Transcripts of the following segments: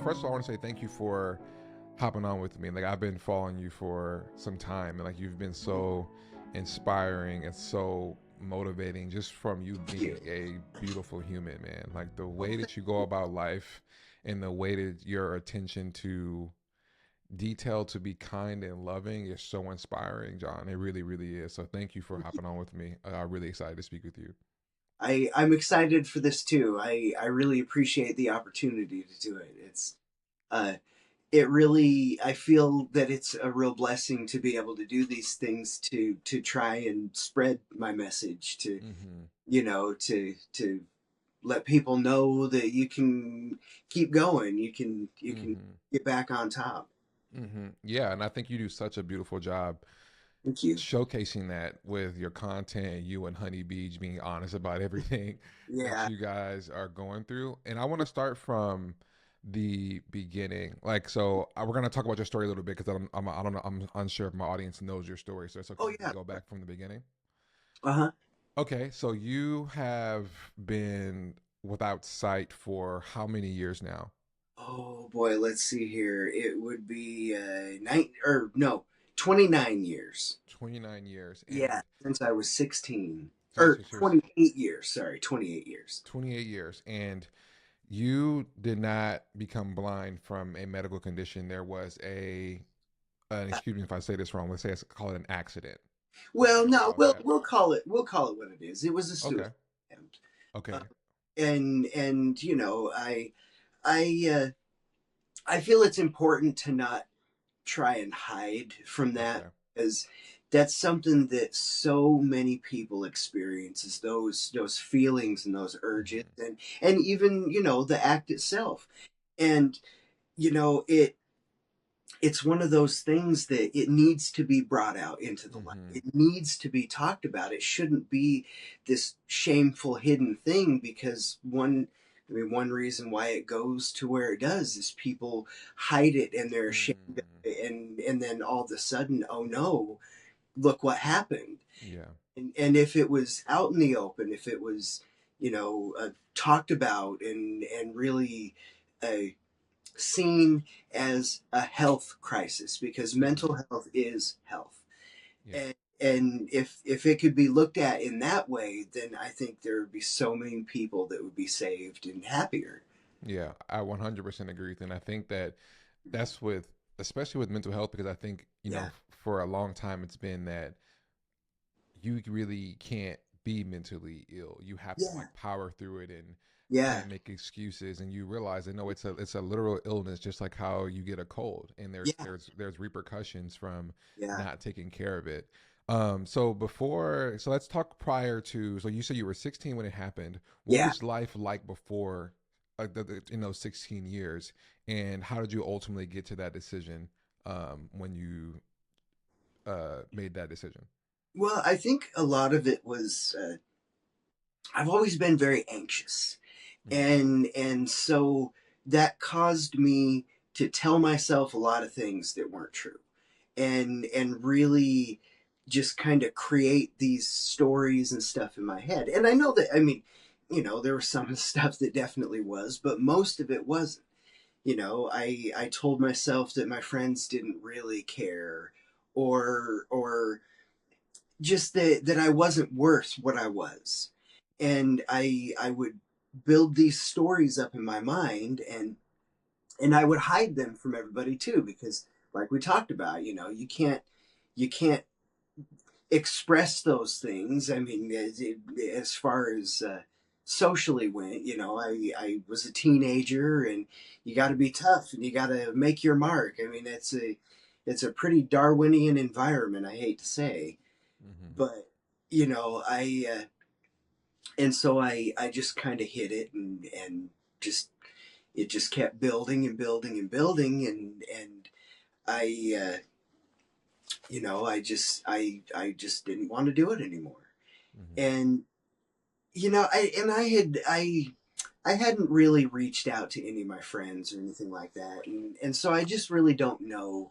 first of all, I want to say thank you for hopping on with me. Like I've been following you for some time, and like you've been so inspiring and so motivating just from you Thank being you. a beautiful human, man. Like the way that you go about life and the way that your attention to detail to be kind and loving is so inspiring, John. It really, really is. So thank you for hopping on with me. I'm really excited to speak with you. I'm excited for this too. I really appreciate the opportunity to do it. Uh it really, I feel that it's a real blessing to be able to do these things to try and spread my message to, Mm-hmm. to let people know that you can keep going. You can Mm-hmm. get back on top. Mm-hmm. Yeah, and I think you do such a beautiful job Thank you. showcasing that with your content, you and Honey Beach being honest about everything that Yeah. you guys are going through. And I want to start from the beginning. Like, so we're gonna talk about your story a little bit because I don't know, I'm unsure if my audience knows your story, so it's okay Oh if we yeah. go back from the beginning. Uh-huh. Okay, so you have been without sight for how many years now? Oh boy, let's see here. It would be nine or no, 29 years. 29 years, Yeah, and since I was 16. so Or here's 28 years, sorry, 28 years. 28 years, and you did not become blind from a medical condition. There was excuse me if I say this wrong. Let's say it's call it an accident. Well, We'll no, call it we'll that. we'll call it what it is. It was a Okay. suicide attempt. Uh, Okay. and I I feel it's important to not try and hide from that, Okay. because that's something that so many people experience, is those feelings and those urges, Hmm. and even the act itself. And it's one of those things that it needs to be brought out into the light. Hmm. It needs to be talked about. It shouldn't be this shameful hidden thing, because one reason why it goes to where it does is people hide it and they're ashamed of Mm. it, and then all of a sudden, oh no, look what happened. Yeah. And if it was out in the open, if it was talked about and really uh, seen as a health crisis, because Hmm. mental health is health. Yeah. And if it could be looked at in that way, then I think there would be so many people that would be saved and happier. Yeah. I 100% agree with you. And I think that that's with, especially with mental health, because I think, Yeah. for a long time it's been that you really can't be mentally ill. You have to Yeah. like power through it and Yeah. can't make excuses, and you realize that no, it's a literal illness, just like how you get a cold, and there's Yeah. there's there's repercussions from Yeah. not taking care of it. So let's talk prior to. So you said you were 16 when it happened. What Yeah. was life like before, in those 16 years, and how did you ultimately get to that decision when you made that decision? Well, I think a lot of it was, I've always been very anxious, Mm-hmm. and so that caused me to tell myself a lot of things that weren't true, and really just kind of create these stories and stuff in my head. And I know that, I mean, there was some stuff that definitely was, but most of it wasn't. I told myself that my friends didn't really care, or just that I wasn't worth what I was. And I would build these stories up in my mind, and I would hide them from everybody too, because like we talked about, you can't express those things. I mean, as far as socially went, I was a teenager, and you got to be tough and you got to make your mark. I mean, it's a pretty Darwinian environment, I hate to say, Mm-hmm. but I and so I just kind of hit it, and just it just kept building and building and building, and I I just didn't want to do it anymore. Mm-hmm. And I hadn't really reached out to any of my friends or anything like that, and so I just really don't know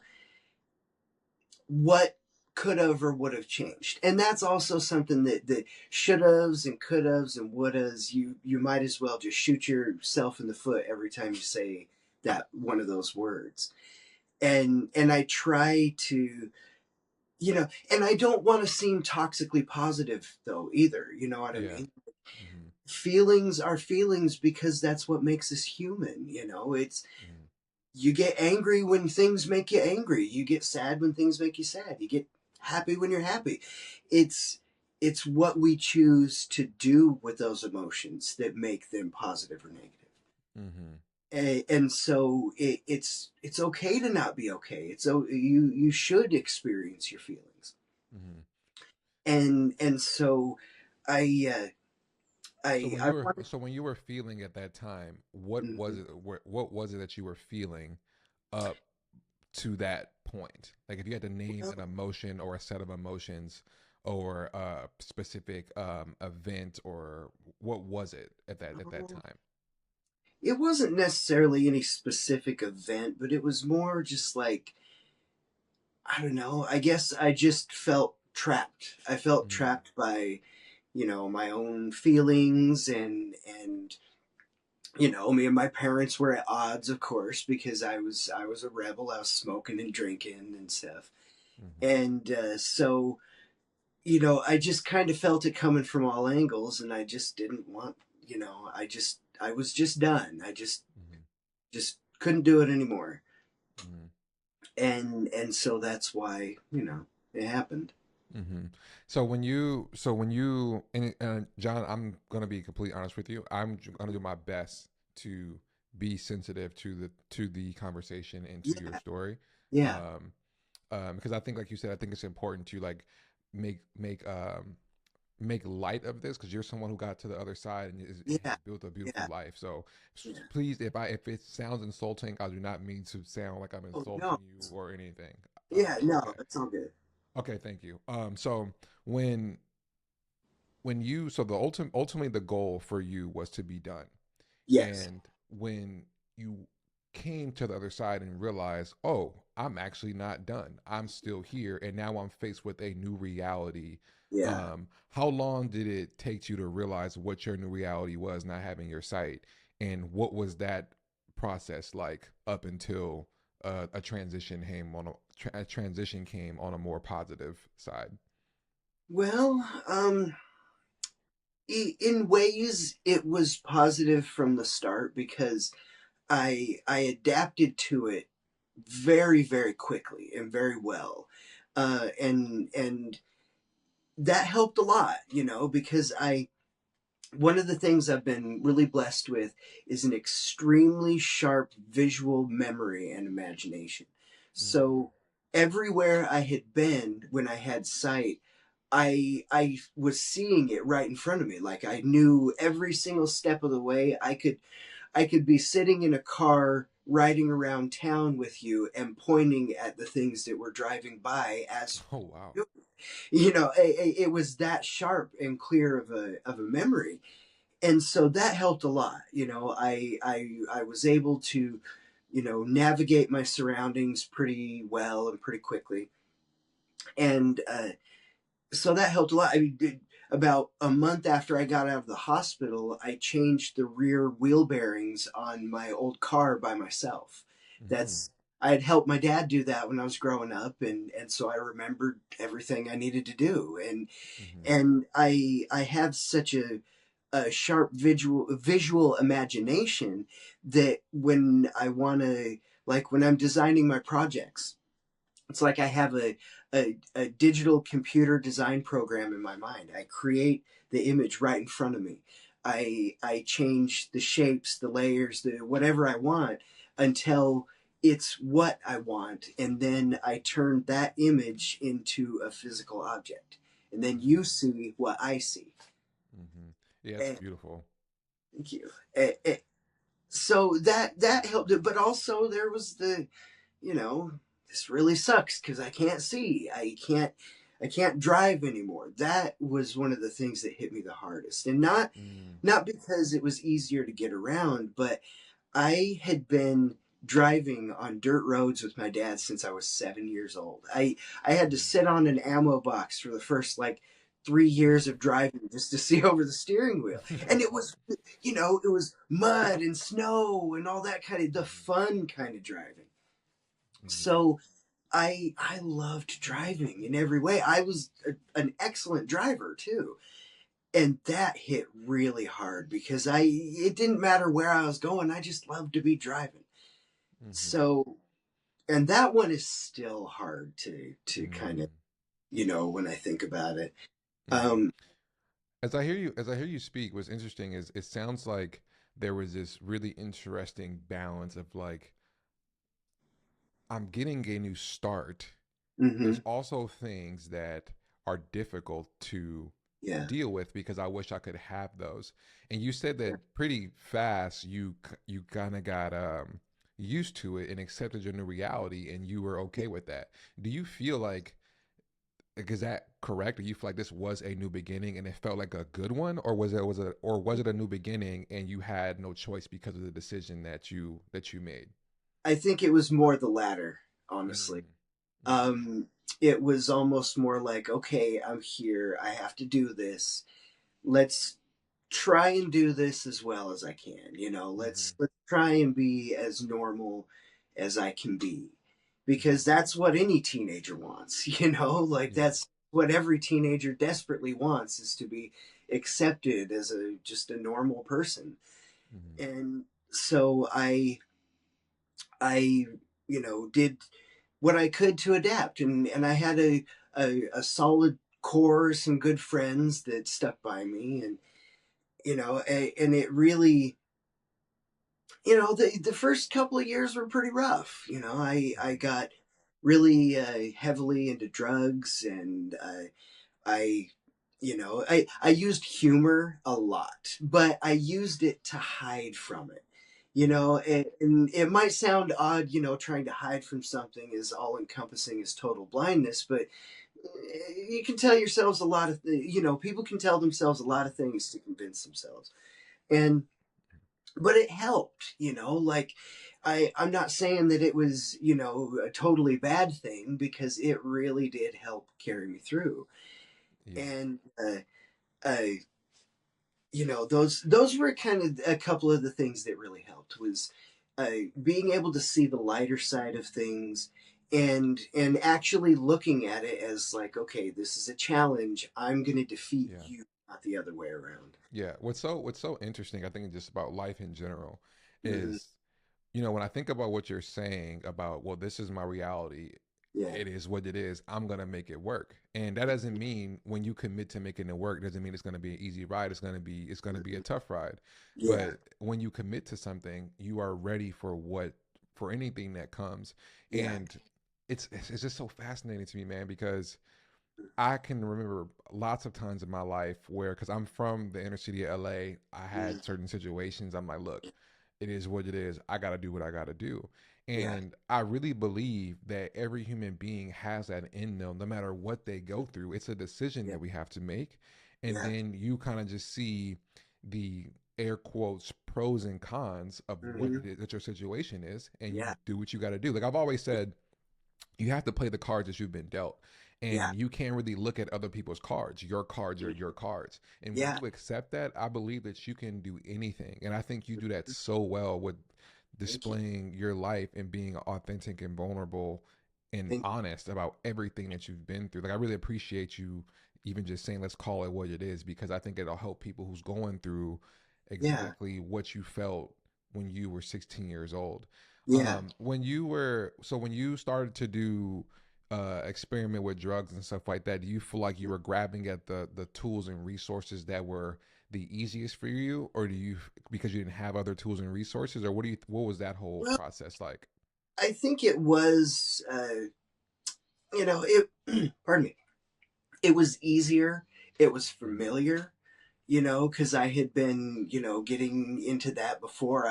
what could have or would have changed. And that's also something that should haves and could haves and would haves, you might as well just shoot yourself in the foot every time you say that one of those words. And I try to, and I don't want to seem toxically positive though either. You know what I Yeah. mean? Mm-hmm. Feelings are feelings because that's what makes us human. It's Mm-hmm. you get angry when things make you angry. You get sad when things make you sad. You get happy when you're happy. It's it's what we choose to do with those emotions that make them positive or negative. Mm-hmm. And so it's okay to not be okay. You should experience your feelings. Mm-hmm. And so I I wanted. So when you were feeling at that time, what was Mhm. it? What was it that you were feeling up to that point? Like if you had to name an Well, emotion or a set of emotions or a specific event, or what was it at that um, time? it wasn't necessarily any specific event, but it was more just like, I don't know. I guess I just felt trapped. I felt Mm-hmm. trapped by, my own feelings, and me and my parents were at odds, of course, because I was a rebel. I was smoking and drinking and stuff. Mm-hmm. And so, I just kind of felt it coming from all angles, and I just didn't want, I was just done. I Mm-hmm. just couldn't do it anymore. Mm-hmm. And so that's why, it happened. Mm-hmm. So when you and John, I'm gonna be completely honest with you. Gonna do my best to be sensitive to the conversation and to your Yeah, story, yeah, um, because I think, like you said, I think it's important to like make make um make light of this because you're someone who got to the other side and yeah, has built a beautiful yeah, life. So yeah. please, if it sounds insulting, I do not mean to sound like I'm Oh insulting no, you or anything. yeah, no, Okay. it's all good. Okay, thank you. So when so the ultimately the goal for you was to be done, Yes, and when you came to the other side and realized, oh, I'm actually not done. I'm still here, and now I'm faced with a new reality. yeah. How long did it take you to realize what your new reality was, not having your sight, and what was that process like up until a transition came on a transition came on a more positive side? Well, in ways, it was positive from the start because I adapted to it very, very quickly and very well, and that helped a lot, because I one of the things I've been really blessed with is an extremely sharp visual memory and imagination. Mm-hmm. So everywhere I had been when I had sight, I was seeing it right in front of me. Like I knew every single step of the way. I could be sitting in a car riding around town with you and pointing at the things that were driving by as Oh wow. it was that sharp and clear of a memory. And so that helped a lot. I was able to, navigate my surroundings pretty well and pretty quickly. And so that helped a lot. I mean, about a month after I got out of the hospital, I changed the rear wheel bearings on my old car by myself. Mm-hmm. That's I had helped my dad do that when I was growing up, and so I remembered everything I needed to do, and Mm-hmm. and I have such a sharp visual imagination that when I want to, like when I'm designing my projects, it's like I have a digital computer design program in my mind. I create the image right in front of me. I change the shapes, the layers, the whatever I want until it's what I want, and then I turn that image into a physical object, and then you Mm-hmm. see what I see. Mm-hmm. Yeah, it's And beautiful. thank you. So that helped it, but also there was you know, this really sucks because I can't see. I can't drive anymore. That was one of the things that hit me the hardest. And not Mm. not because it was easier to get around, but I had been driving on dirt roads with my dad since I was 7 years old. I had to Mm. sit on an ammo box for the first like 3 years of driving just to see over the steering wheel. And it was, it was mud and snow and all that kind of the Mhm. fun kind of driving. Mhm. So I loved driving in every way. I was an excellent driver too. And that hit really hard because it didn't matter where I was going. I just loved to be driving. Mhm. So, and that one is still hard to kind of, Mhm. when I think about it. Mhm. Um, As I hear you speak, what's interesting is it sounds like there was this really interesting balance of like I'm getting a new start. There's mhm, also things that are difficult to yeah, deal with because I wish I could have those. And you said yeah. that pretty fast you kind of got used to it and accepted your new reality and you were okay with that. Do you feel like is that correct? Do you feel like this was a new beginning and it felt like a good one, or was it a new beginning and you had no choice because of the decision that you made? I think it was more the latter, honestly. Mm, mm, Um, it was almost more like, okay, I'm here. I have to do this. Let's try and do this as well as I can. mm-hmm, Let's try and be as normal as I can be, because mm-hmm. that's what any teenager wants. Like Yeah. that's what every teenager desperately wants, is to be accepted as a just a normal person. Mm-hmm, And so I did what I could to adapt, and I had a solid core, some good friends that stuck by me, and and it really, the first couple of years were pretty rough. I mm-hmm. got really heavily into drugs, and I I used humor a lot, but I used it to hide from it. Yeah. And it might sound odd, trying to hide from something is all encompassing as total blindness, but you can tell yourselves a lot of, people can tell themselves a lot of things to convince themselves. And but it helped, like I'm not saying that it was, a totally bad thing, because it really did help carry me through. Yeah. And uh those were kind of a couple of the things that really helped, was being able to see the lighter side of things, and actually looking at it as like, okay, this is a challenge. I'm going to defeat Yeah. you, not the other way around. Yeah. What's so interesting, I think, just about life in general Hmm. is, when I think about what you're saying about, well, this is my reality, Yeah. it is what it is, I'm gonna make it work. And that doesn't mean when you commit to making it work, doesn't mean it's gonna be an easy ride. It's gonna be a Hmm. tough ride. Yeah. But when you commit to something, you are ready for anything that comes. Yeah. And it's just so fascinating to me, man, because I can remember lots of times in my life where, because I'm from the inner city of LA, I Hmm. had certain situations. I'm like, look, it is what it is. I got to do what I got to do. Yeah. And I really believe that every human being has that in them, no matter what they go through. It's a decision Yeah. that we have to make. And Yeah. then you kind of just see the air quotes pros and cons of what Hmm. it is that your situation is, and you Yeah. do what you got to do. Like I've always said, you have to play the cards that you've been dealt, Yeah. and you can't really look at other people's cards. Your cards are your cards, and when Yeah. you accept that, I believe that you can do anything. And I think you do that so well with Thank you. displaying your life and being authentic and vulnerable and Thank honest about everything that you've been through. Like I really appreciate you even just saying, let's call it what it is, because I think it'll help people who's going through Yeah. exactly what you felt when you were 16 years old. Yeah. When you started to do experiment with drugs and stuff like that, do you feel like you were grabbing at the tools and resources that were the easiest for you, or do you, because you didn't have other tools and resources, or what was that whole Well, process like? I think it was, it, pardon me, it was easier. It was Mm-hmm. familiar, because I had been, getting into that before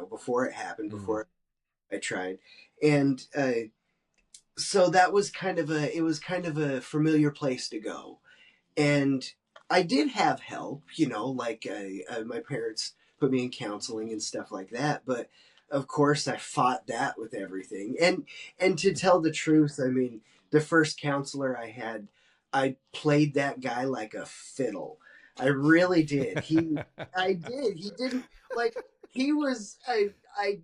before it happened, Mm-hmm. before I tried. And so that was it was kind of a familiar place to go. And I did have help, like my parents put me in counseling and stuff like that. But of course, I fought that with everything. And to tell the truth, I mean, the first counselor I had, I played that guy like a fiddle. I really did. I did. He didn't like. He was.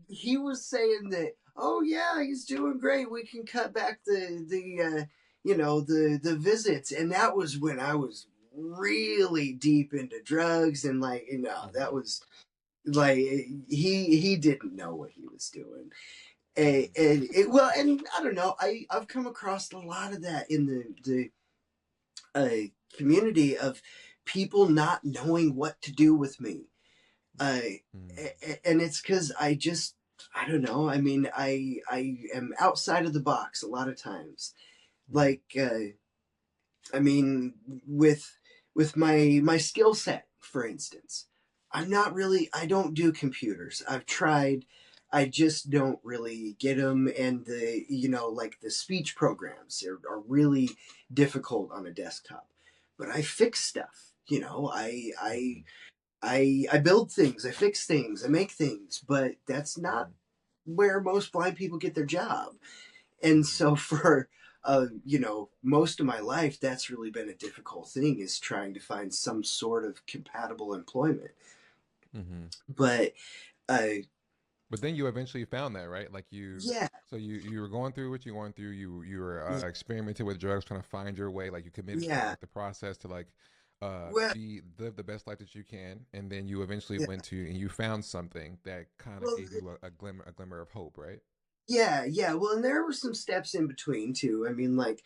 He was saying that. Oh yeah, he's doing great. We can cut back the visits, and that was when I was really deep into drugs, and like, that Mhm. was like, he didn't know what he was doing. And I don't know. I've come across a lot of that in the community of people not knowing what to do with me. Uh, Mhm. and it's because I don't know. I mean, I am outside of the box a lot of times. Mhm. Like, I mean, with my skill set, for instance, I don't do computers. I've tried. I just don't really get them, and like the speech programs are really difficult on a desktop. But I fix stuff. Mhm. I build things, I fix things, I make things, but that's not Mhm. where most blind people get their job. And Mhm. so for most of my life, that's really been a difficult thing, is trying to find some sort of compatible employment. Mhm. But uh But then you eventually found that, right? Like yeah, so you were going through what you were going through. You were yeah, experimenting with drugs, trying to find your way. Like you committed to yeah. like the process to like Well, be live the best life that you can, and then you eventually yeah. went to and you found something that kind of Well, gave you a glimmer of hope, right? yeah, yeah. Well, and there were some steps in between too. I mean, like,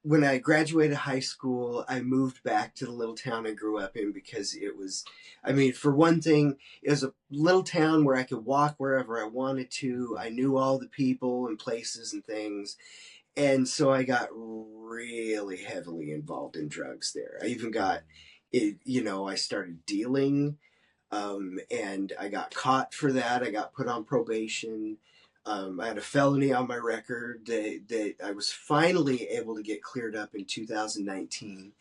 when I graduated high school, I moved back to the little town I grew up in because it was, I mean, for one thing, it was a little town where I could walk wherever I wanted to. Mm-hmm. I knew all the people and places and things. And so I got really heavily involved in drugs there. I even got it, I started dealing, and I got caught for that. I got put on probation. I had a felony on my record that I was finally able to get cleared up in 2019.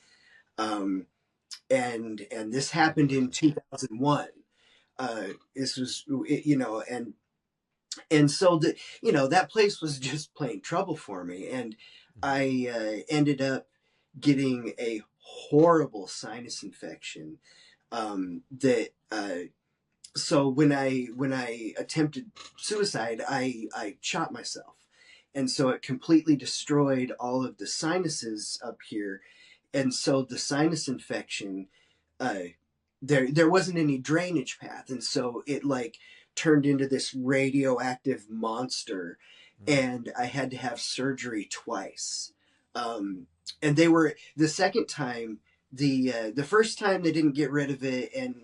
Um, and this happened in Congratulations. 2001. This was, and so that place was just plain trouble for me, and Mm-hmm. I ended up getting a horrible sinus infection, that so when I attempted suicide, I shot myself, and so it completely destroyed all of the sinuses up here, and so the sinus infection, uh, there wasn't any drainage path, and so it like turned into this radioactive monster, Mm-hmm. and I had to have surgery twice. Um, and they were the second time. The first time they didn't get rid of it, and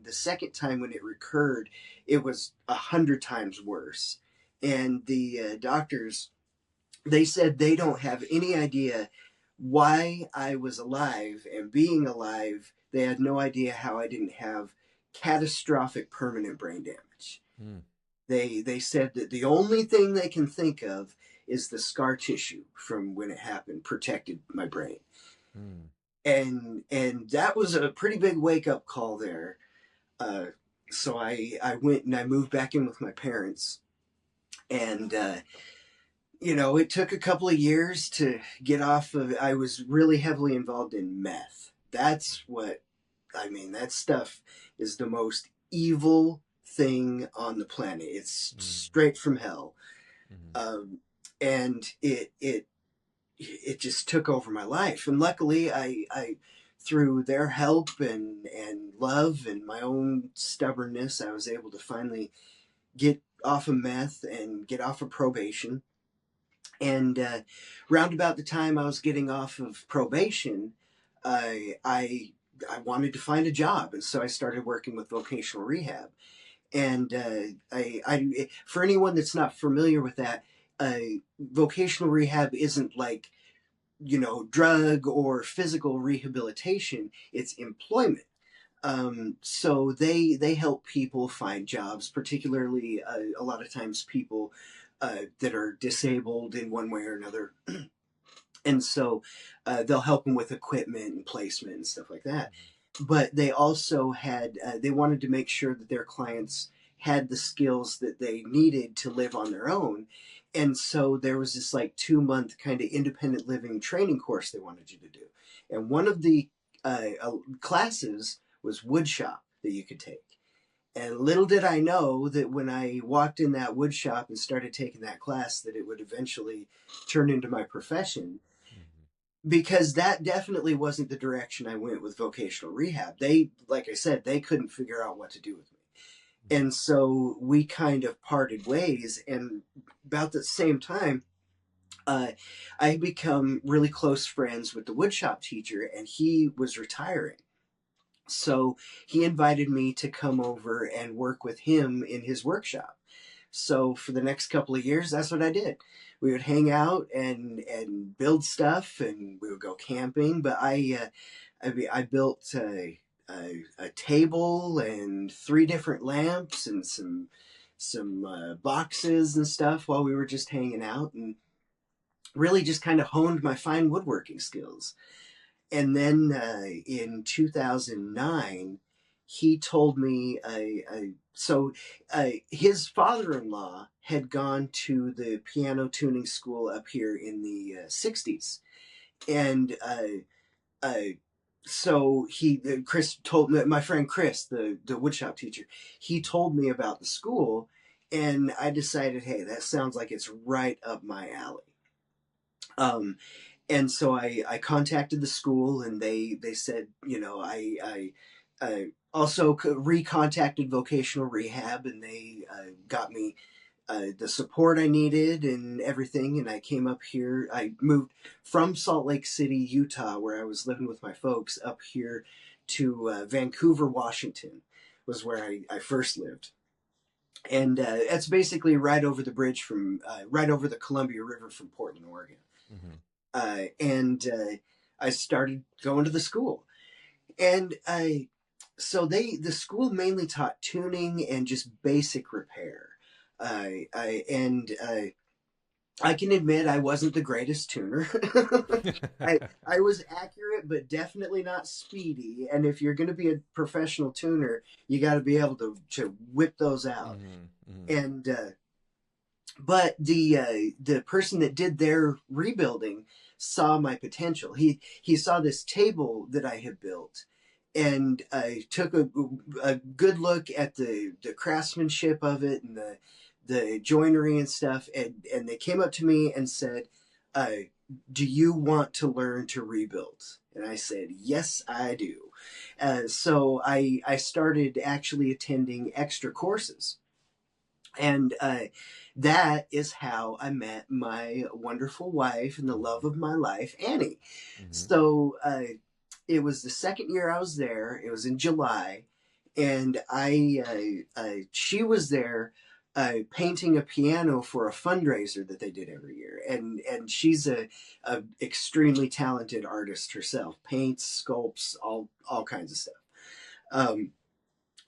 the second time when it recurred, it was 100 times worse. And the doctors, they said they don't have any idea why I was alive, and being alive, they had no idea how I didn't have catastrophic permanent brain damage. Mm-hmm. They said that the only thing they can think of is the scar tissue from when it happened protected my brain. And that was a pretty big wake up call there. Uh, so I went and I moved back in with my parents, and it took a couple of years to get off of. I was really heavily involved in meth. That's what I mean. That stuff is the most evil thing on the planet. It's Mm-hmm. straight from hell, Mm-hmm. um, and it just took over my life. And luckily, I through their help and love and my own stubbornness, I was able to finally get off of meth and get off of probation. And round about the time I was getting off of probation, I wanted to find a job, and so I started working with vocational rehab. And for anyone that's not familiar with that, vocational rehab isn't like drug or physical rehabilitation. It's employment. So they help people find jobs, particularly a lot of times people that are disabled in one way or another, and so they'll help them with equipment and placement and stuff like that. But they also they wanted to make sure that their clients had the skills that they needed to live on their own. And so there was this like 2 month kind of independent living training course they wanted you to do. And one of the classes was woodshop that you could take. And little did I know that when I walked in that wood shop and started taking that class, that it would eventually turn into my profession, Mhm. because that definitely wasn't the direction I went with vocational rehab. They, like I said, they couldn't figure out what to do with me. And so we kind of parted ways. And about the same time, uh, I become really close friends with the woodshop teacher, and he was retiring. So he invited me to come over and work with him in his workshop. So for the next couple of years, that's what I did. We would hang out and build stuff, and we would go camping. But I built a table and three different lamps and some boxes and stuff while we were just hanging out, and really just kind of honed my fine woodworking skills. And then in 2009, he told me, his father-in-law had gone to the piano tuning school up here in the 60s. And uh, Chris told me, my friend Chris, the woodshop teacher, he told me about the school. And I decided, hey, that sounds like it's right up my alley. Um, and so I contacted the school, and they said, I also recontacted vocational rehab, and they got me the support I needed and everything. And I came up here. I moved from Salt Lake City, Utah, where I was living with my folks, up here to Vancouver, Washington, was where I first lived. And it's basically right over the bridge from right over the Columbia River from Portland, Oregon. Mhm. And I started going to the school, and the school mainly taught tuning and just basic repair. And I can admit I wasn't the greatest tuner. I was accurate, but definitely not speedy. And if you're going to be a professional tuner, you got to be able to whip those out. Mhm. Mhm. And but the person that did their rebuilding saw my potential. He saw this table that I had built, and I took a good look at the craftsmanship of it and the joinery and stuff, and they came up to me and said, "Do you want to learn to rebuild?" And I said, "Yes, I do." So I started actually attending extra courses, and that is how I met my wonderful wife and the love of my life, Annie. Mhm. So it was the second year I was there. It was in July, and she was there painting a piano for a fundraiser that they did every year. And she's a extremely talented artist herself, paints, sculpts, all kinds of stuff. Um,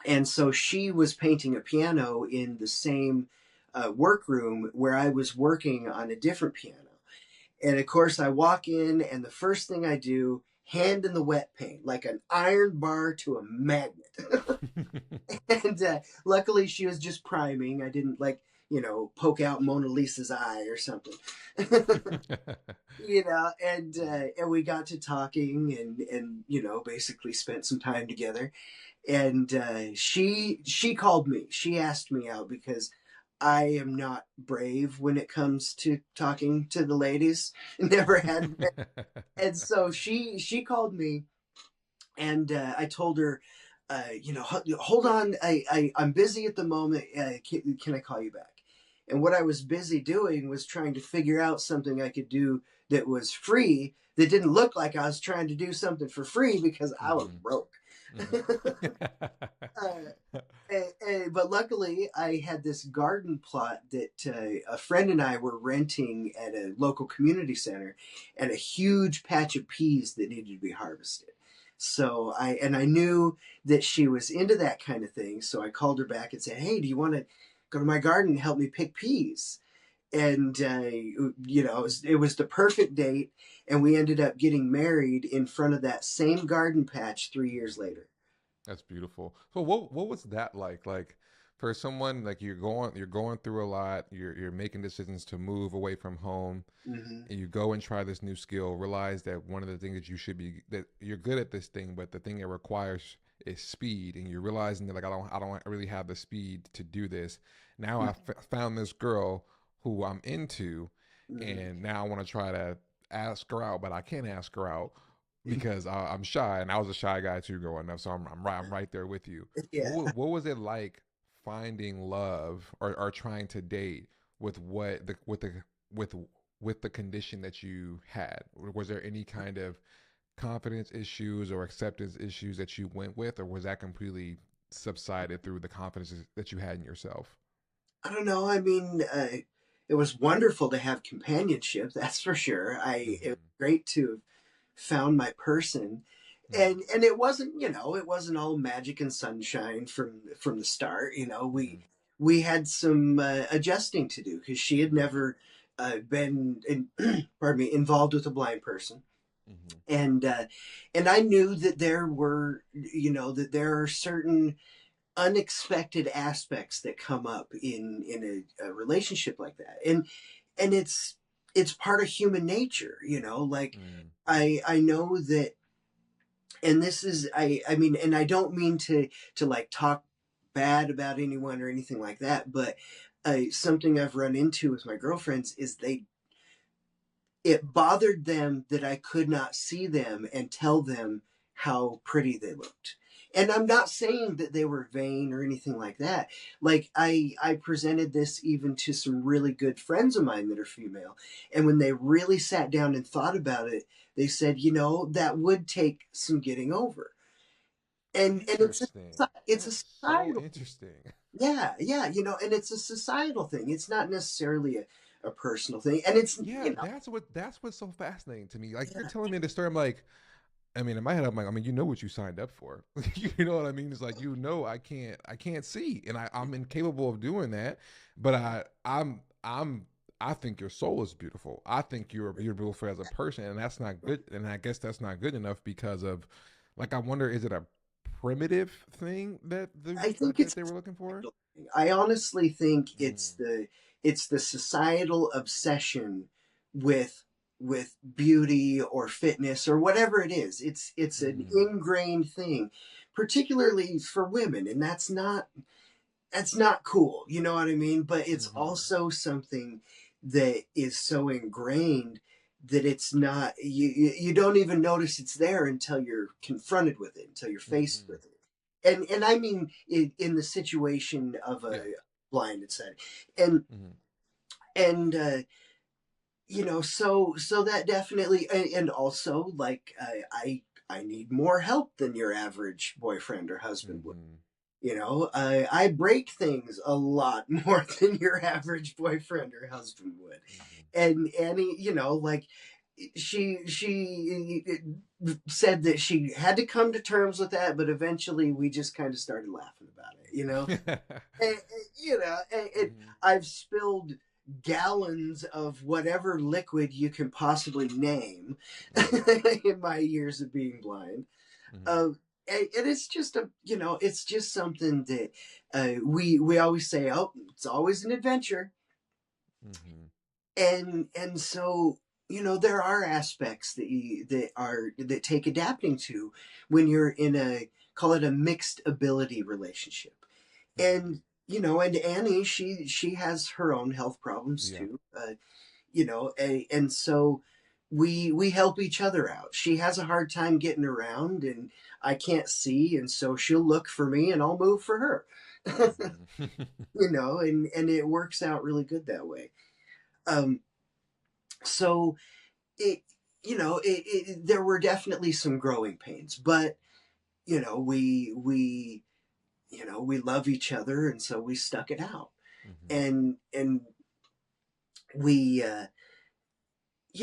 and so she was painting a piano in the same workroom where I was working on a different piano. And of course, I walk in, and the first thing I do, hand in the wet paint, like an iron bar to a magnet. And luckily, she was just priming. I didn't poke out Mona Lisa's eye or something. And we got to talking, and basically spent some time together. And she called me. She asked me out because I am not brave when it comes to talking to the ladies. Never had been. And so she called me, and I told her, hold on, I'm busy at the moment. Can I call you back? And what I was busy doing was trying to figure out something I could do that was free, that didn't look like I was trying to do something for free, because I was Mhm. broke. Mhm. But luckily, I had this garden plot that a friend and I were renting at a local community center, and a huge patch of peas that needed to be harvested. So I knew that she was into that kind of thing. So I called her back and said, "Hey, do you want to go to my garden and help me pick peas?" And it was the perfect date, and we ended up getting married in front of that same garden patch 3 years later. That's beautiful. So what was that like? Like for someone like you're going through a lot, you're making decisions to move away from home, Hmm. and you go and try this new skill, realize that one of the things that that you're good at this thing, but the thing it requires is speed, and you're realizing that like I don't really have the speed to do this. Now found this girl who I'm into, Hmm. and now I want to try to ask her out, but I can't ask her out because I'm shy, and I was a shy guy too growing up. So I'm right there with you. Yeah. What was it like finding love or trying to date with what the with with the condition that you had? Was there any kind of confidence issues or acceptance issues that you went with, or was that completely subsided through the confidence that you had in yourself? I don't know. I mean, it was wonderful to have companionship. That's for sure. It was Mm-hmm. great to have found my person, Mm-hmm. and it wasn't, it wasn't all magic and sunshine from the start. Mm-hmm. We had some adjusting to do because she had never been pardon me, involved with a blind person, Mm-hmm. and and I knew that that there are certain unexpected aspects that come up in a relationship like that, and it's part of human nature. Like Mm-hmm. I know that, and this is I mean, and I don't mean to like talk bad about anyone or anything like that, but something I've run into with my girlfriends is it bothered them that I could not see them and tell them how pretty they looked. And I'm not saying that they were vain or anything like that. Like I presented this even to some really good friends of mine that are female, and when they really sat down and thought about it, they said, that would take some getting over. And Interesting. it's a That's so societal. interesting. Yeah, yeah, and it's a societal thing. It's not necessarily a personal thing. And it's, Yeah, that's what's so fascinating to me. Like you're yeah, telling me the story, I'm like, I mean, in my head, I'm like, I mean, you know what you signed up for. You know what I mean? It's like I can't see, and I'm incapable of doing that. But I think your soul is beautiful. I think you're beautiful as a person, and that's not good. And I guess that's not good enough because of, like, I wonder, is it a primitive thing that I think it's they were looking for? I honestly think Mm, it's the societal obsession with beauty or fitness or whatever it is. It's an mm, ingrained thing, particularly for women, and that's not cool. You know what I mean? But it's mm-hmm, also something that is so ingrained that it's not you don't even notice it's there until you're confronted with it, until you're faced mm-hmm. with it. And I mean in the situation of a Yeah. blind said, and Mm-hmm, and so that definitely, and also like I need more help than your average boyfriend or husband would. mm-hmm, I break things a lot more than your average boyfriend or husband would. mm-hmm. And Annie, like she said that she had to come to terms with that, but eventually we just kind of started laughing about it. And Mm-hmm. I've spilled gallons of whatever liquid you can possibly name Mm-hmm. in my years of being blind. Mm-hmm. Um, and it's just it's just something that we always say, oh, it's always an adventure, Mm-hmm. and so there are aspects that take adapting to when you're in a, call it, a mixed ability relationship. Mm-hmm. And and Annie, she has her own health problems Yeah. too, and so we help each other out. She has a hard time getting around, and I can't see, and so she'll look for me and I'll move for her. Mm-hmm. And it works out really good that way. um so it there were definitely some growing pains, but we we love each other, and so we stuck it out. Mm-hmm. And we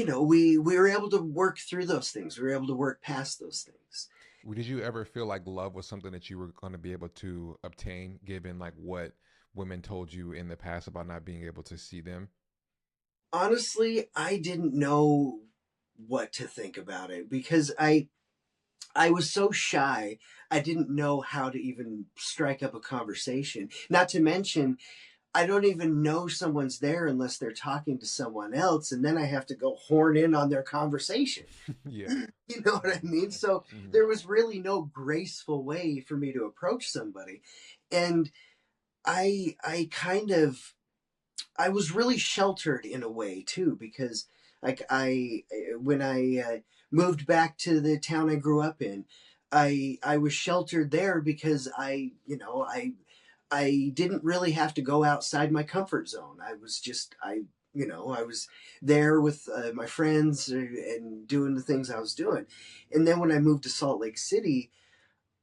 we were able to work through those things. We were able to work past those things. Did you ever feel like love was something that you were going to be able to obtain, given like what women told you in the past about not being able to see them? Honestly, I didn't know what to think about it because I was so shy, I didn't know how to even strike up a conversation. Not to mention, I don't even know someone's there unless they're talking to someone else, and then I have to go horn in on their conversation. Yeah. You know what I mean? Mhm. So Mhm. there was really no graceful way for me to approach somebody. And I kind of I was really sheltered in a way too, because like I when I moved back to the town I grew up in, I was sheltered there because I didn't really have to go outside my comfort zone. I was just I was there with my friends and doing the things I was doing. And then when I moved to Salt Lake City,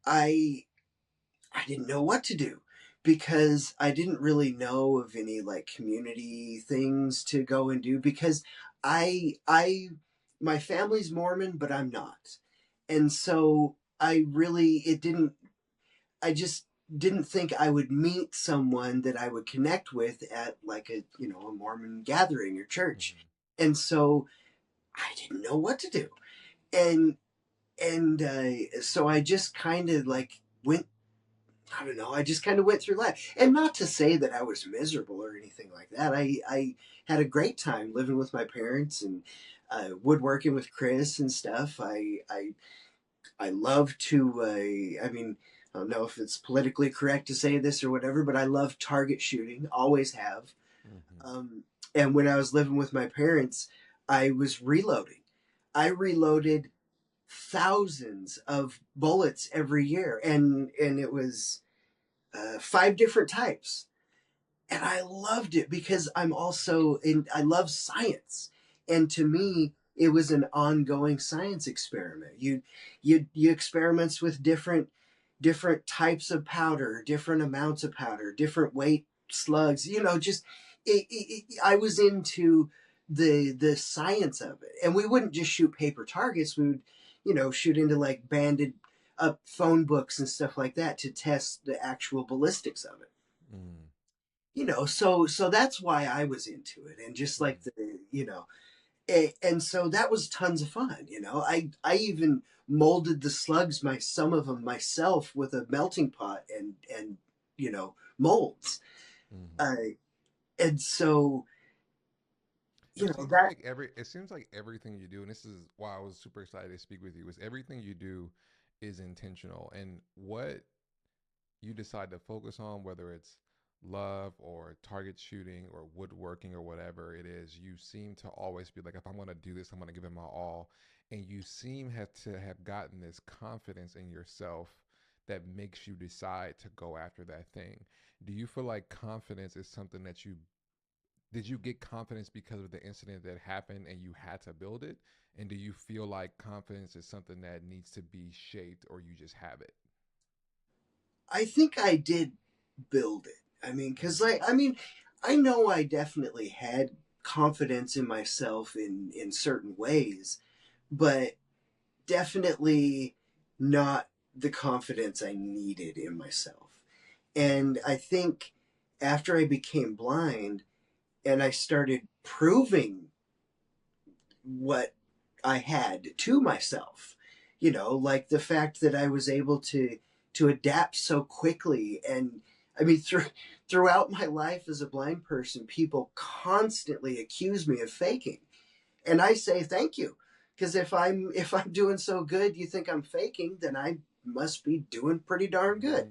I I didn't know what to do because I didn't really know of any like community things to go and do because I my family's Mormon, but I'm not. And so I just didn't think I would meet someone that I would connect with at like a Mormon gathering or church. Mhm. And so I didn't know what to do. And so I just kind of like went I don't know. I just kind of went through life, and not to say that I was miserable or anything like that. I had a great time living with my parents and woodworking with Chris and stuff. I love to. I mean, I don't know if it's politically correct to say this or whatever, but I love target shooting. Always have. Mhm. Um, and when I was living with my parents, I was reloading. I reloaded thousands of bullets every year, and it was five different types. And I loved it because I love science. And to me, it was an ongoing science experiment. You experiments with different types of powder, different amounts of powder, different weight slugs, just I was into the science of it. And we wouldn't just shoot paper targets, we would, shoot into like banded up phone books and stuff like that to test the actual ballistics of it. Mhm. So that's why I was into it, and just like Mhm. and so that was tons of fun. I even molded the slugs some of them myself with a melting pot and molds. Mhm. uh, and so It seems that like everything you do, and this is why I was super excited to speak with you, is everything you do is intentional. And what you decide to focus on, whether it's love or target shooting or woodworking or whatever it is, you seem to always be like, if I'm going to do this, I'm going to give it my all. And you seem have to have gotten this confidence in yourself that makes you decide to go after that thing. Do you feel like confidence is something that you did you get confidence because of the incident that happened and you had to build it? And do you feel like confidence is something that needs to be shaped or you just have it? I think I did build it. I mean, because Mm-hmm. I know I definitely had confidence in myself in certain ways, but definitely not the confidence I needed in myself. And I think after I became blind and I started proving what I had to myself, like the fact that I was able to adapt so quickly. And I mean, throughout my life as a blind person, people constantly accuse me of faking, and I say thank you, because if I'm doing so good, you think I'm faking, then I must be doing pretty darn good.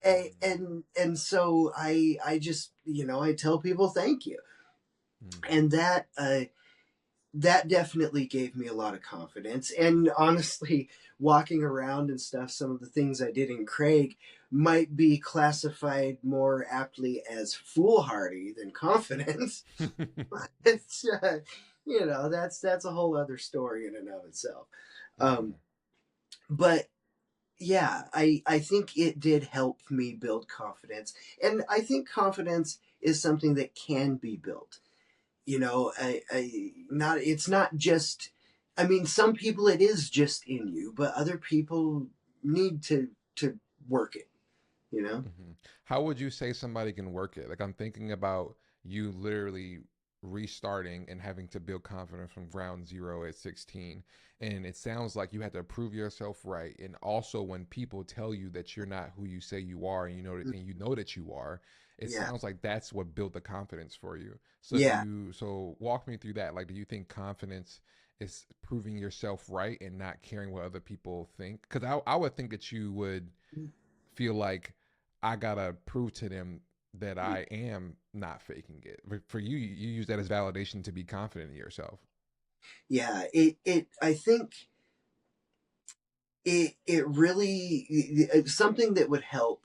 And so I just I tell people thank you, Mm-hmm. and that definitely gave me a lot of confidence. And honestly, walking around and stuff, some of the things I did in Craig might be classified more aptly as foolhardy than confidence. It's that's a whole other story in and of itself. Yeah. Um, but yeah, I think it did help me build confidence, and I think confidence is something that can be built. I not it's not just. I mean, some people it is just in you, but other people need to work it. You know. Hmm. How would you say somebody can work it? Like I'm thinking about you literally. restarting and having to build confidence from ground zero at 16. And it sounds like you had to prove yourself right. And also, when people tell you that you're not who you say you are, and you know that you are, it Yeah. sounds like that's what built the confidence for you. Yeah. So walk me through that. Like, do you think confidence is proving yourself right and not caring what other people think? Because I would think that you would feel like I gotta prove to them that I am not faking it. But for you, you use that as validation to be confident in yourself. Yeah. I think it really something that would help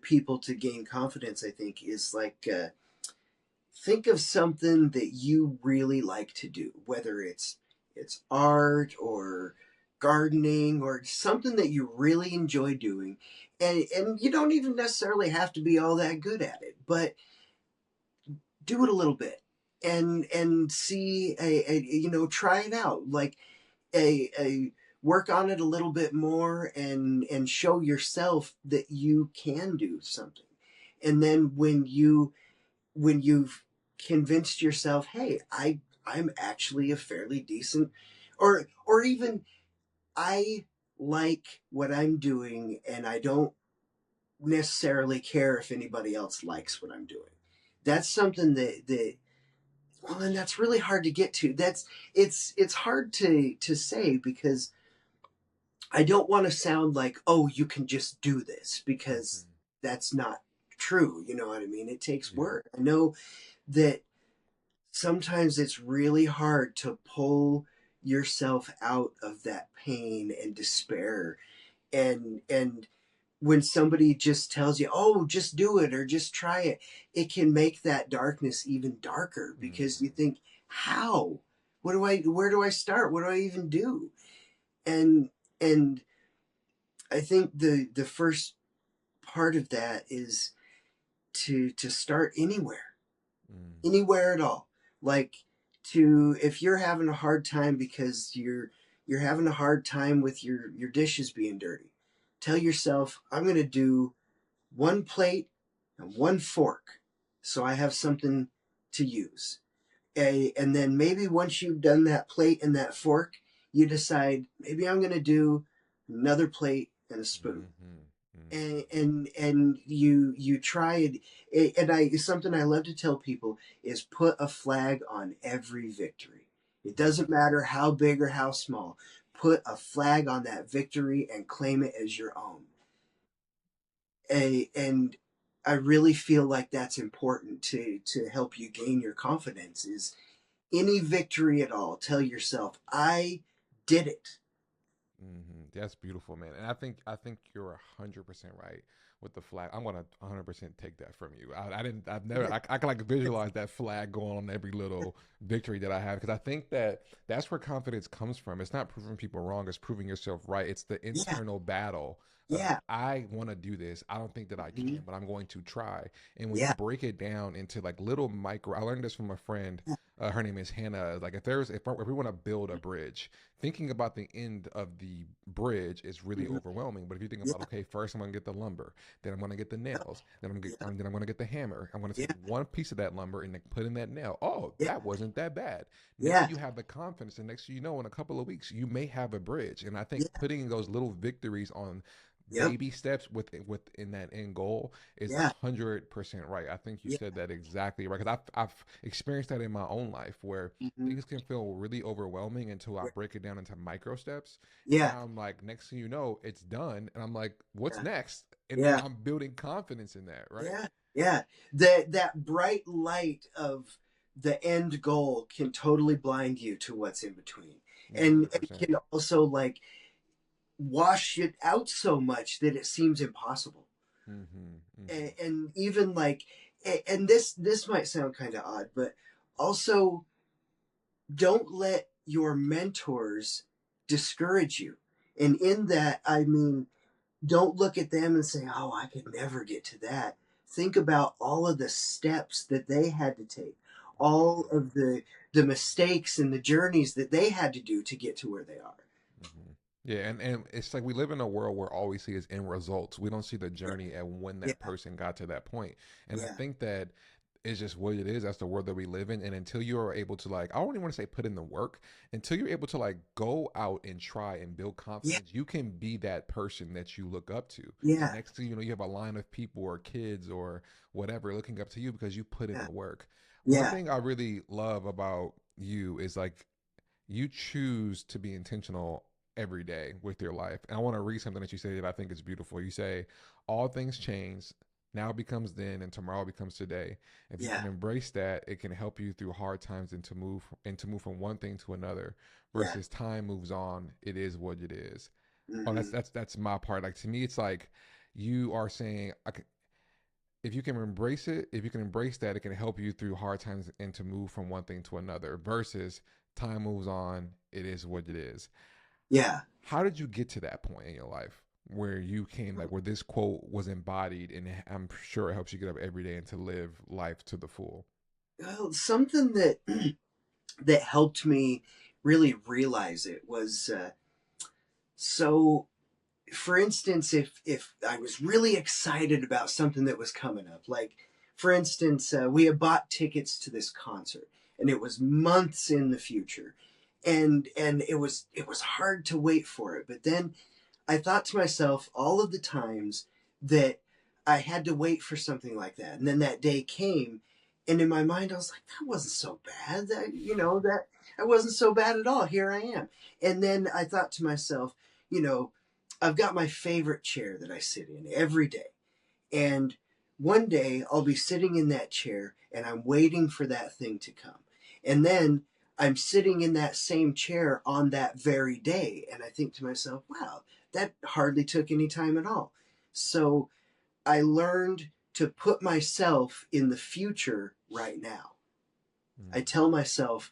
people to gain confidence. I think is like think of something that you really like to do, whether it's art or gardening or something that you really enjoy doing, and you don't even necessarily have to be all that good at it, but do it a little bit and see try it out, like a work on it a little bit more and show yourself that you can do something. And then when you've convinced yourself, hey, I'm actually a fairly decent, or even I like what I'm doing and I don't necessarily care if anybody else likes what I'm doing. That's something that well, and that's really hard to get to. It's hard to say because I don't want to sound like, oh, you can just do this, because Mm-hmm. that's not true. You know what I mean? It takes Yeah. work. I know that sometimes it's really hard to pull yourself out of that pain and despair, and when somebody just tells you, oh, just do it or just try it, it can make that darkness even darker because you Mm-hmm. think, how, where do I start, what do I even do? And I think the first part of that is to start anywhere, Mm-hmm. anywhere at all. Like, to if you're having a hard time because you're having a hard time with your dishes being dirty, tell yourself, I'm going to do one plate and one fork so I have something to use. And then maybe once you've done that plate and that fork, you decide, maybe I'm going to do another plate and a spoon. Mm-hmm. And you try it, and I something I love to tell people is put a flag on every victory. It doesn't Mm-hmm. matter how big or how small. Put a flag on that victory and claim it as your own. And I really feel like that's important to help you gain your confidence. Is any victory at all, tell yourself, I did it. Mm-hmm. That's beautiful, man. And I think you're 100% right with the flag. I'm gonna 100% take that from you. I didn't. I've never. I can like visualize that flag going on every little victory that I have, because I think that that's where confidence comes from. It's not proving people wrong. It's proving yourself right. It's the Yeah. internal battle of, Yeah. I want to do this. I don't think that I Mhm. can, but I'm going to try. And when you Yeah. break it down into like little micro, I learned this from a friend. Yeah. Her name is Hannah. Like, if we want to build a bridge, thinking about the end of the bridge is really Mhm. overwhelming. But if you think about, Yeah. okay, first I'm going to get the lumber, then I'm going to get the Yeah. nails, Yeah. then I'm going to get the hammer. I'm going to Yeah. take one piece of that lumber and then put in that nail. Oh, Yeah. that wasn't that bad. Now Yeah. you have the confidence, and next thing you know, in a couple of weeks, you may have a bridge. And I think Yeah. putting those little victories on Yep. baby steps within that end goal is Yeah. 100% right. I think you Yeah. said that exactly right, because I've experienced that in my own life where Mhm. things can feel really overwhelming until I Yeah. break it down into micro steps. And Yeah. now I'm like, next thing you know, it's done. And I'm like, what's Yeah. next? And then Yeah. I'm building confidence in that, right? Yeah. Yeah. That bright light of the end goal can totally blind you to what's in between. And it 100%. can also like wash it out so much that it seems impossible. Mm-hmm. Mm-hmm. And even like, and this might sound kind of odd, but also don't let your mentors discourage you. And in that, I mean, don't look at them and say, oh, I could never get to that. Think about all of the steps that they had to take, all Mm-hmm. of the mistakes and the journeys that they had to do to get to where they are. Mm-hmm. Yeah, and it's like we live in a world where all we see is end results. We don't see the Yeah. journey and when Yeah. that person got to that point. And I Yeah. think that it's just what it is. That's the world that we live in. And until you are able to, like, I don't even want to say put in the work, until you're able to like go out and try and build Yeah, confidence, you can be that person that you look up to. So yeah, next thing you know, you have a line of people or kids or whatever looking up to you because you put in yeah, the work. One yeah, thing I really love about you is like you choose to be intentional every day with your life. And I want to read something that you say that I think is beautiful. You say, all things change. Now becomes then, and tomorrow becomes today. If you yeah, can embrace that, it can help you through hard times and to move from one thing to another. yeah. Versus time moves on. It is what it is. Oh, Hmm. that's my part. Like to me, it's like you are saying, if you can embrace it, if you can embrace that, it can help you through hard times and to move from one thing to another. Versus time moves on. It is what it is. Yeah. How did you get to that point in your life where you came, like where this quote was embodied, and I'm sure it helps you get up every day and to live life to the full? Well, something that that helped me really realize it was so. For instance, if I was really excited about something that was coming up, like for instance, we had bought tickets to this concert, and it was months in the future, and it was hard to wait for it. But then I thought to myself all of the times that I had to wait for something like that. And then that day came, and in my mind, I was like, that wasn't so bad. That wasn't so bad at all. Here I am. And then I thought to myself, you know, I've got my favorite chair that I sit in every day. And one day I'll be sitting in that chair and I'm waiting for that thing to come. And then I'm sitting in that same chair on that very day. And I think to myself, wow, that hardly took any time at all. So I learned to put myself in the future right now. I Mm, tell myself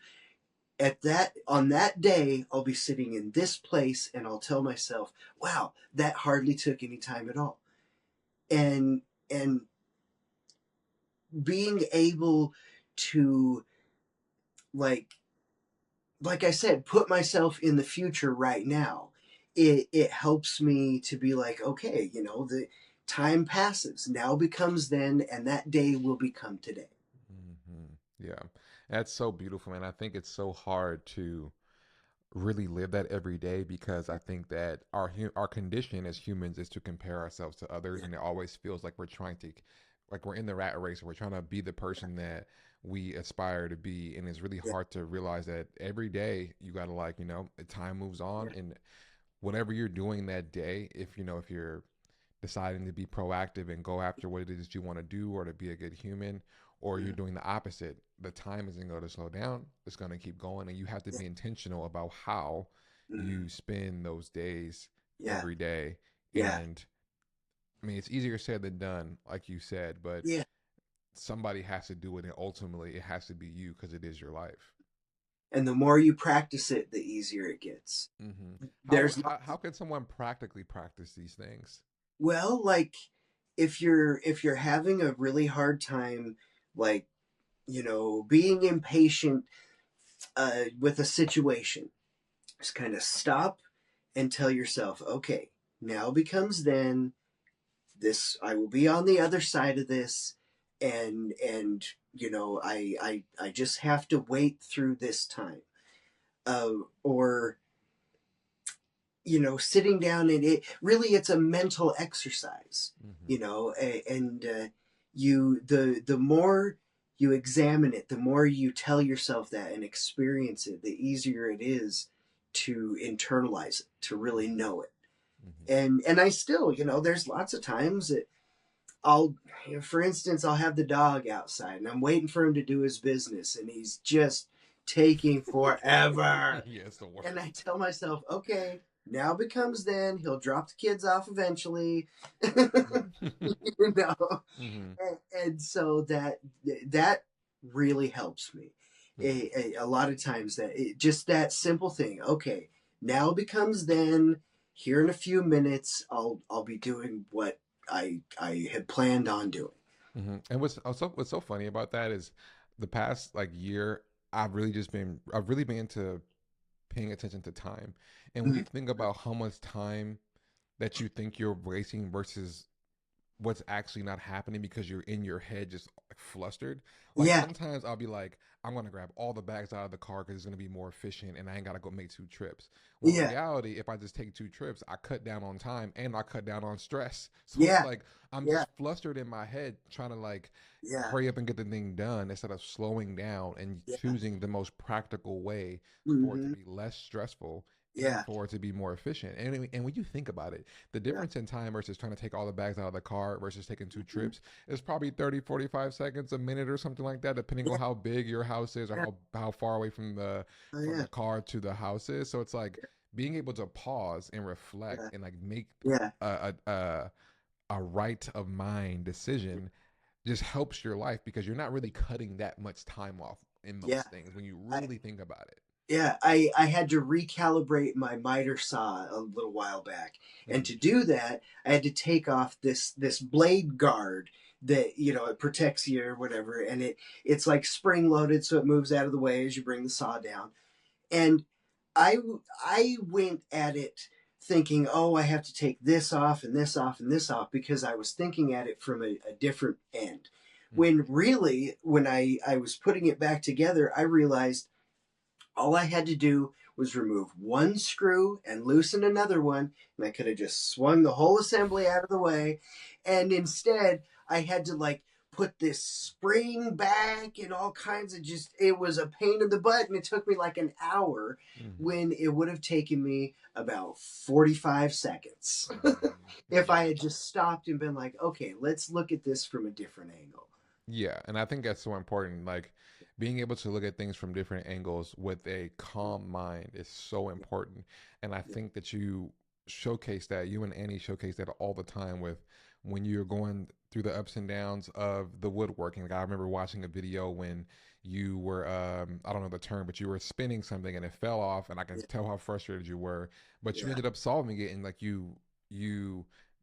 at that on that day I'll be sitting in this place and I'll tell myself, wow, that hardly took any time at all. And being able to like like I said, put myself in the future right now. It helps me to be like, okay, the time passes. Now becomes then, and that day will become today. hmm. Yeah, that's so beautiful, man. I think it's so hard to really live that every day because I think that our condition as humans is to compare ourselves to others, Yeah, and it always feels like we're trying to, like we're in the rat race. We're trying to be the person that we aspire to be, and it's really yeah, hard to realize that every day you got to, like, time moves on, yeah, and whatever you're doing that day, if you're deciding to be proactive and go after what it is you want to do or to be a good human, or you're mm, doing the opposite, the time isn't going to slow down. It's going to keep going. And you have to yeah, be intentional about how mm, you spend those days yeah, every day. yeah, And I mean, it's easier said than done, like you said, but yeah. somebody has to do it. And ultimately, it has to be you because it is your life. And the more you practice it, the easier it gets. Hmm. How, There's how, how can someone practically practice these things? well, like if you're having a really hard time, like being impatient with a situation, just kind of stop and tell yourself, okay, now becomes then. This I will be on the other side of this, and I just have to wait through this time. Or sitting down, and it's a mental exercise. Hmm. And the more you examine it, the more you tell yourself that and experience it, the easier it is to internalize it, to really Hmm. know it. Hmm. And I still, there's lots of times that I'll, for instance, I'll have the dog outside and I'm waiting for him to do his business and he's just taking forever. Yeah, it's the And I worst. tell myself, okay, now becomes then. He'll drop the kids off eventually. you know, Hmm. and so that really helps me. A lot of times just that simple thing. Okay, now becomes then. Here in a few minutes, I'll be doing what I had planned on doing. Hmm. And what's so funny about that is the past like year, I've really been into paying attention to time. And when you Mm, think about how much time that you think you're wasting versus what's actually not happening because you're in your head just like flustered. Like Yeah. sometimes I'll be like, I'm gonna grab all the bags out of the car because it's gonna be more efficient and I ain't gotta go make 2 trips. Well, in Yeah. reality, if I just take 2 trips, I cut down on time and I cut down on stress. So it's Yeah. like I'm Yeah. just flustered in my head trying to like Yeah. hurry up and get the thing done instead of slowing down and Yeah. choosing the most practical way for it to Hmm. be less stressful and Yeah. for it to be more efficient. And when you think about it, the Yeah. difference in time versus trying to take all the bags out of the car versus taking two Hmm. trips is probably 30, 45 seconds, a minute or something like that, depending Yeah. on how big your house is or Yeah. how far away Oh, from yeah. the car to the house is. So it's like being able to pause and reflect Yeah. and like make Yeah. a right of mind decision just helps your life because you're not really cutting that much time off in Yeah. most things when you I, really think about it. yeah. I had to recalibrate my miter saw a little while back, and Mm-hmm. to do that, I had to take off this blade guard that it protects you or whatever, and it's like spring loaded, so it moves out of the way as you bring the saw down. And I I went at it thinking, oh, I have to take this off and this off and this off because I was thinking at it from a different end. Mm-hmm. When really, when I was putting it back together, I realized all I had to do was remove one screw and loosen another one, and I could have just swung the whole assembly out of the way. And instead, I had to like put this spring back and all kinds of just, it was a pain in the butt. And it took me like an hour Mm-hmm. when it would have taken me about 45 seconds if I Yeah. had just stopped and been like, okay, let's look at this from a different angle. Yeah, and I think that's so important. Like being able to look at things from different angles with a calm mind is so important. And I Yeah. think that you showcase that, you and Annie showcase that all the time with when you're going through the ups and downs of the woodworking. Like I remember watching a video when you were I don't know the term, but you were spinning something and it fell off and I can Yeah. tell how frustrated you were, but you Yeah. ended up solving it and like you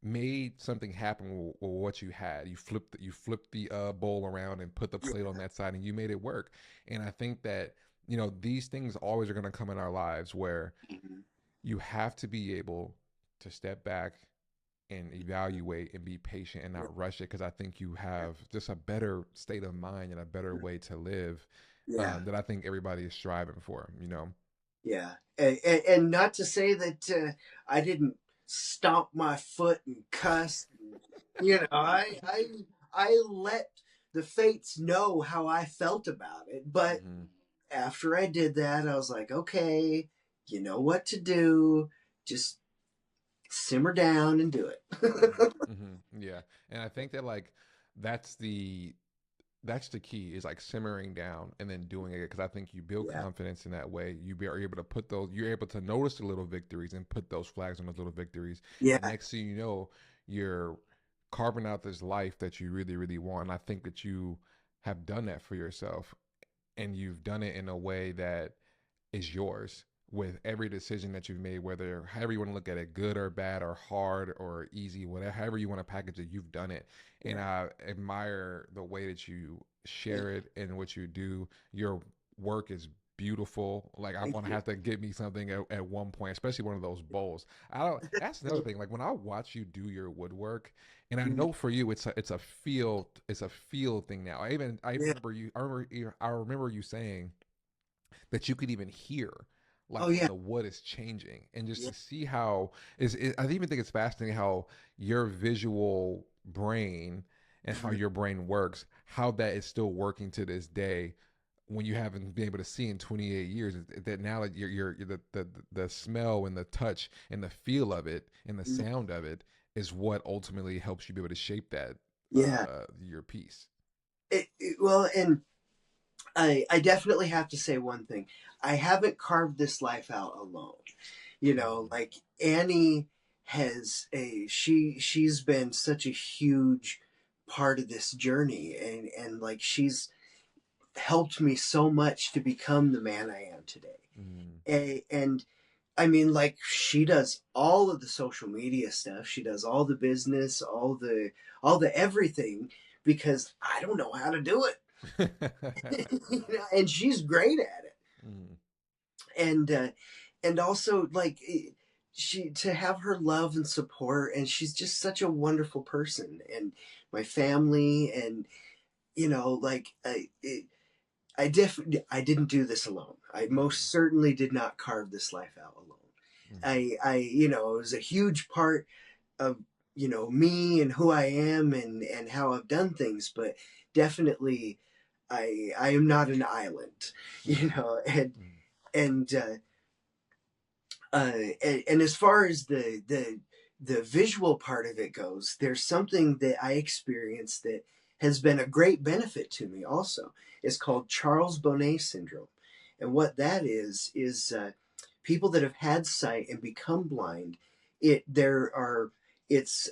made something happen with what you had. You flipped the bowl around and put the plate on Yeah. that side, and you made it work. And I think that these things always are going to come in our lives where Mhm. you have to be able to step back and evaluate and be patient and Yeah. not rush it because I think you have just a better state of mind and a better way to live Yeah. that I think everybody is striving for. Yeah, and not to say that I didn't stomp my foot and cuss. I let the fates know how I felt about it. But Mm-hmm. after I did that, I was like, okay, you know what to do. Just simmer down and do it. Mm-hmm. Mm-hmm. Yeah, and I think that like that's the that's the key is like simmering down and then doing it because I think you build Yeah, confidence in that way. Are able to put those, you're able to notice the little victories and put those flags on those little victories. And yeah, next thing you know, you're carving out this life that you really, really want. And I think that you have done that for yourself and you've done it in a way that is yours with every decision that you've made, whether however you want to look at it, good or bad or hard or easy, whatever, however you want to package it, you've done it. And yeah, I admire the way that you yeah. share it and what you do. Your work is beautiful. Like I'm Thank gonna you. have to get me something at one point, especially one of those bowls. I don't. That's another thing. Like when I watch you do your woodwork, and I Mhm. know for you it's a feel thing now. I Yeah. remember you. I remember you saying that you could even hear Oh like when yeah. the wood is changing and just Yeah. to see how I even think it's fascinating how your visual brain and how Mhm. your brain works, how that is still working to this day when you haven't been able to see in 28 years that now that the smell and the touch and the feel of it and the Mhm. sound of it is what ultimately helps you be able to shape that Yeah. your piece. Well, and I definitely have to say one thing. I haven't carved this life out alone. Mm-hmm. Like Annie she's been such a huge part of this journey, and like she's helped me so much to become the man I am today. Mm-hmm. And I mean, like she does all of the social media stuff. She does all the business, all the everything because I don't know how to do it. And she's great at it. Mm-hmm. And also like to have her love and support, and she's just such a wonderful person, and my family, and like I didn't do this alone. I most certainly did not carve this life out alone. Mm-hmm. It was a huge part of me and who I am, and how I've done things, but definitely I am not an island, Mm-hmm. and Mm-hmm. and and as far as the visual part of it goes, there's something that I experienced that has been a great benefit to me. Also, it's called Charles Bonnet syndrome, and what that is people that have had sight and become blind. There are it's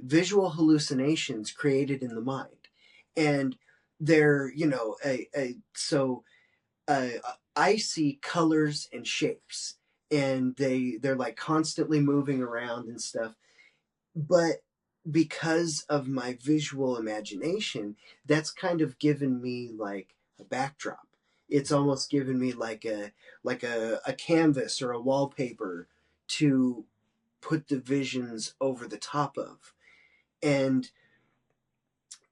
visual hallucinations created in the mind, and they're so uh, I see colors and shapes, and they're like constantly moving around and stuff. But because of my visual imagination, that's kind of given me like a backdrop. It's almost given me like a canvas or a wallpaper to put the visions over the top of. And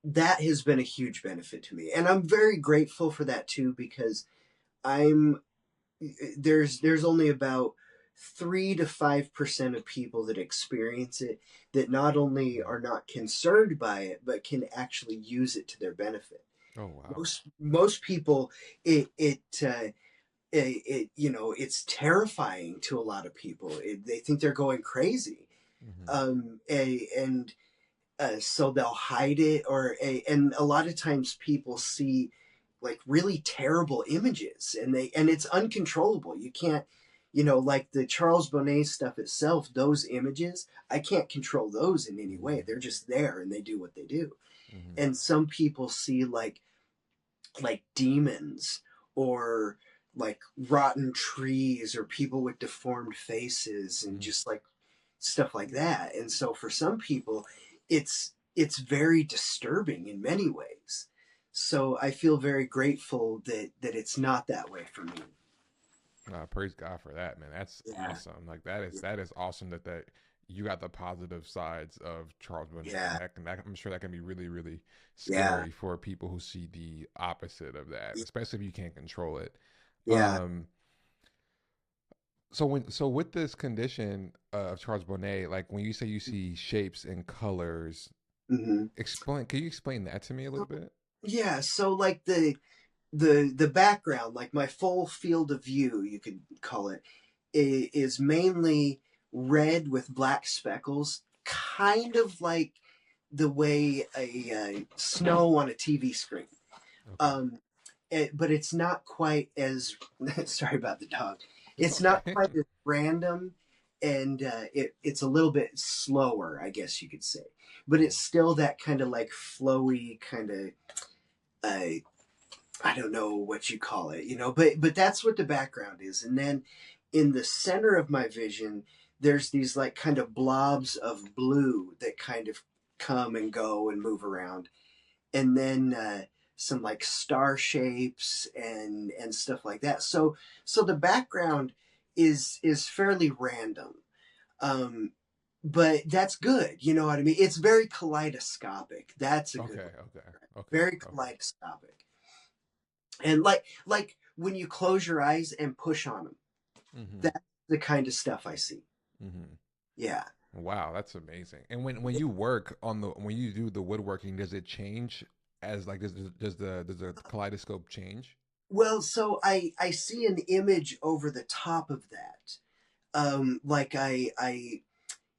that has been a huge benefit to me. And I'm very grateful for that too, because I'm there's only about 3 to 5% of people that experience it, that not only are not concerned by it but can actually use it to their benefit. Oh wow. Most people, it's terrifying to a lot of people. They think they're going crazy, Mm-hmm. and so they'll hide it, and a lot of times people see like really terrible images, and it's uncontrollable. You can't, like the Charles Bonnet stuff itself, those images, I can't control those in any way. They're just there and they do what they do. Mm-hmm. And some people see like demons, or like rotten trees, or people with deformed faces, and Mm-hmm. just like stuff like that. And so for some people, it's very disturbing in many ways. So I feel very grateful that it's not that way for me. Praise God for that, man. That's Yeah, awesome. Like that is awesome that you got the positive sides of Charles Bonnet, and yeah, I'm sure that can be really really yeah, scary for people who see the opposite of that, especially if you can't control it. yeah. Um, so with this condition of Charles Bonnet, like when you say you see shapes and colors, Hmm. explain. Can you explain that to me a little bit? Yeah, so like the background, like my full field of view, you could call it, is mainly red with black speckles, kind of like the way a snow on a TV screen. Okay. Um, but it's not quite as sorry about the dog. It's It's not okay. quite as random, and it's a little bit slower, I guess you could say. But Mm, it's still that kind of like flowy kind of, uh, I don't know what you call it, but that's what the background is. And then in the center of my vision, there's these like kind of blobs of blue that kind of come and go and move around, and then some like star shapes and stuff like that. So the background is fairly random, um, but that's good. You know what I mean? It's very kaleidoscopic. That's a good okay. word. Okay. Okay. Very Okay. kaleidoscopic, and like when you close your eyes and push on them, Mm-hmm. that's the kind of stuff I see. Mm-hmm. Yeah. Wow, that's amazing. And when you work on the when you do the woodworking, does it change as like does the kaleidoscope change? Well, so I see an image over the top of that. Like I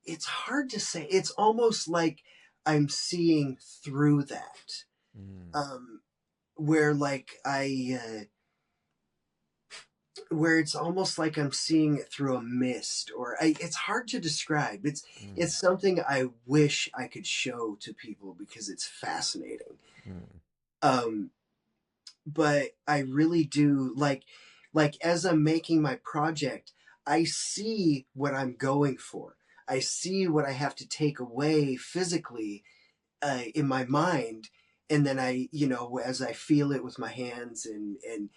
it's hard to say. It's almost like I'm seeing through that. Mm, Um, where like where it's almost like I'm seeing it through a mist, or it's hard to describe. It's mm, something I wish I could show to people because it's fascinating. mm. Um, but I really do like as I'm making my project, I see what I'm going for. I see what I have to take away physically, in my mind, and then as I feel it with my hands, and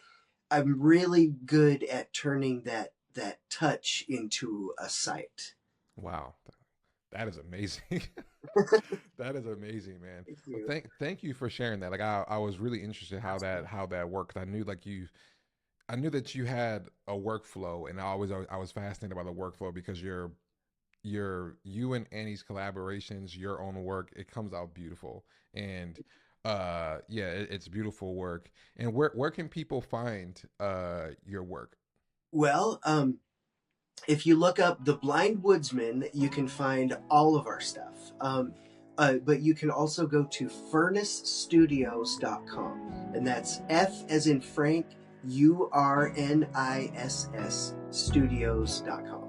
I'm really good at turning that touch into a sight. Wow. That is amazing. That is amazing, man. Thank Well, you. thank you for sharing that. Like I was really interested how that worked. I knew like I knew that you had a workflow, and I was fascinated by the workflow because you and Annie's collaborations, your own work, it comes out beautiful. And yeah, it's beautiful work. And where can people find your work? Well, if you look up the Blind Woodsman, you can find all of our stuff. But you can also go to furnissstudios.com, and that's F as in Frank, URNISS studios.com.